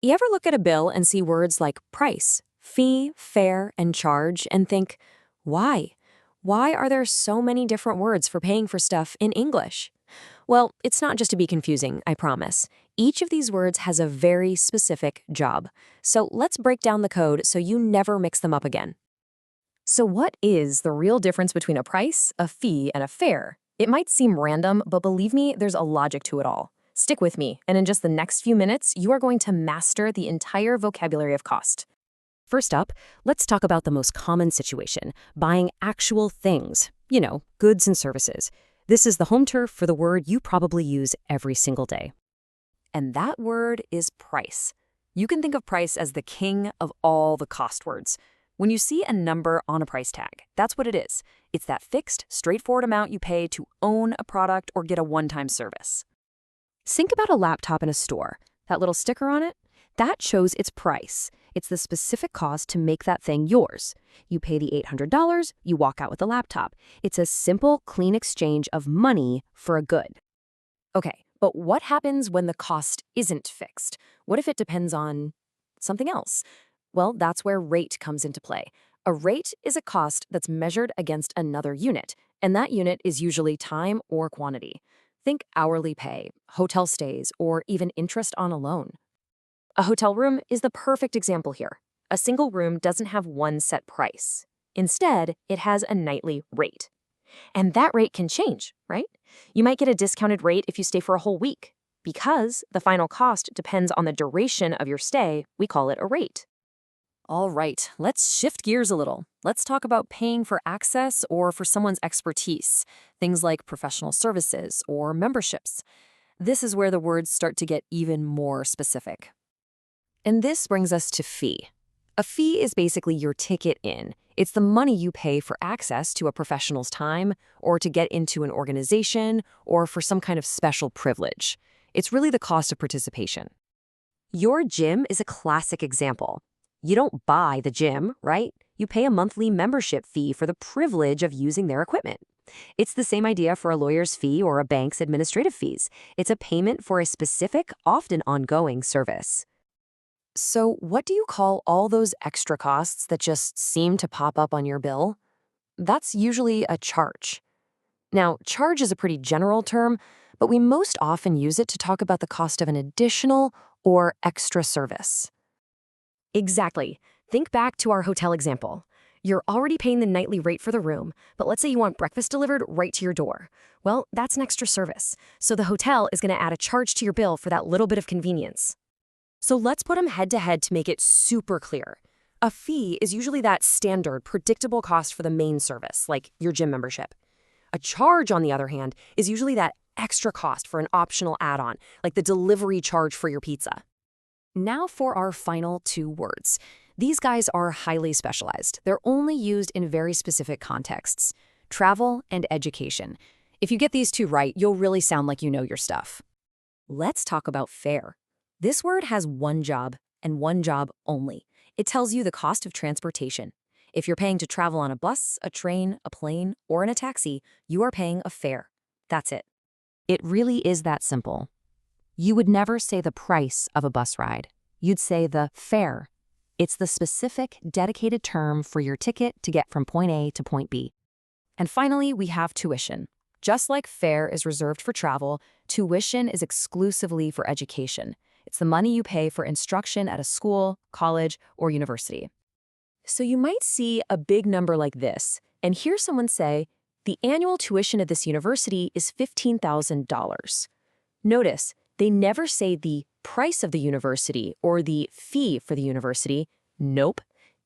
You ever look at a bill and see words like price, fee, fare, and charge and think, why? Why are there so many different words for paying for stuff in English? Well, it's not just to be confusing, I promise. Each of these words has a very specific job. So let's break down the code so you never mix them up again. So what is the real difference between a price, a fee, and a fare? It might seem random, but believe me, there's a logic to it all. Stick with me, and in just the next few minutes, you are going to master the entire vocabulary of cost. First up, let's talk about the most common situation, buying actual things, goods and services. This is the home turf for the word you probably use every single day. And that word is price. You can think of price as the king of all the cost words. When you see a number on a price tag, that's what it is. It's that fixed, straightforward amount you pay to own a product or get a one-time service. Think about a laptop in a store. That little sticker on it? That shows its price. It's the specific cost to make that thing yours. You pay the $800, you walk out with a laptop. It's a simple, clean exchange of money for a good. Okay, but what happens when the cost isn't fixed? What if it depends on something else? Well, that's where rate comes into play. A rate is a cost that's measured against another unit, and that unit is usually time or quantity. Think hourly pay, hotel stays, or even interest on a loan. A hotel room is the perfect example here. A single room doesn't have one set price. Instead, it has a nightly rate. And that rate can change, right? You might get a discounted rate if you stay for a whole week. Because the final cost depends on the duration of your stay, we call it a rate. All right, let's shift gears a little. Let's talk about paying for access or for someone's expertise, things like professional services or memberships. This is where the words start to get even more specific. And this brings us to fee. A fee is basically your ticket in. It's the money you pay for access to a professional's time or to get into an organization or for some kind of special privilege. It's really the cost of participation. Your gym is a classic example. You don't buy the gym, right? You pay a monthly membership fee for the privilege of using their equipment. It's the same idea for a lawyer's fee or a bank's administrative fees. It's a payment for a specific, often ongoing service. So what do you call all those extra costs that just seem to pop up on your bill? That's usually a charge. Now, charge is a pretty general term, but we most often use it to talk about the cost of an additional or extra service. Exactly. Think back to our hotel example. You're already paying the nightly rate for the room, but let's say you want breakfast delivered right to your door. Well, that's an extra service, so the hotel is going to add a charge to your bill for that little bit of convenience. So let's put them head to head to make it super clear. A fee is usually that standard, predictable cost for the main service, like your gym membership. A charge, on the other hand, is usually that extra cost for an optional add-on, like the delivery charge for your pizza. Now for our final two words. These guys are highly specialized. They're only used in very specific contexts: travel and education. If you get these two right, you'll really sound like you know your stuff. Let's talk about fare. This word has one job, and one job only. It tells you the cost of transportation. If you're paying to travel on a bus, a train, a plane, or in a taxi, you are paying a fare. That's it. It really is that simple. You would never say the price of a bus ride. You'd say the fare. It's the specific, dedicated term for your ticket to get from point A to point B. And finally, we have tuition. Just like fare is reserved for travel, tuition is exclusively for education. It's the money you pay for instruction at a school, college, or university. So you might see a big number like this, and hear someone say, the annual tuition at this university is $15,000. Notice, they never say the price of the university or the fee for the university. Nope,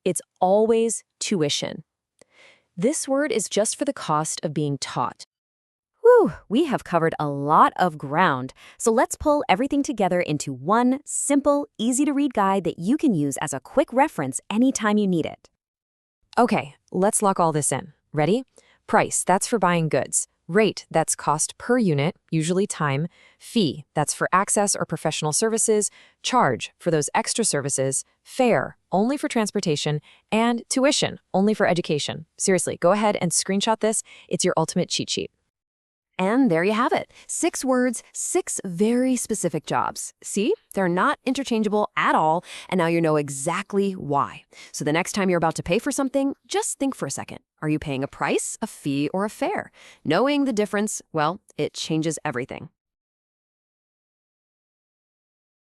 it's always tuition. This word is just for the cost of being taught. Whew, we have covered a lot of ground, so let's pull everything together into one simple, easy-to-read guide that you can use as a quick reference anytime you need it. Okay, let's lock all this in. Ready? Price, that's for buying goods. Rate, that's cost per unit, usually time. Fee, that's for access or professional services. Charge, for those extra services. Fare, only for transportation. And tuition, only for education. Seriously, go ahead and screenshot this. It's your ultimate cheat sheet. And there you have it. 6 words, 6 very specific jobs. See? They're not interchangeable at all, and now you know exactly why. So the next time you're about to pay for something, just think for a second. Are you paying a price, a fee, or a fare? Knowing the difference, well, it changes everything.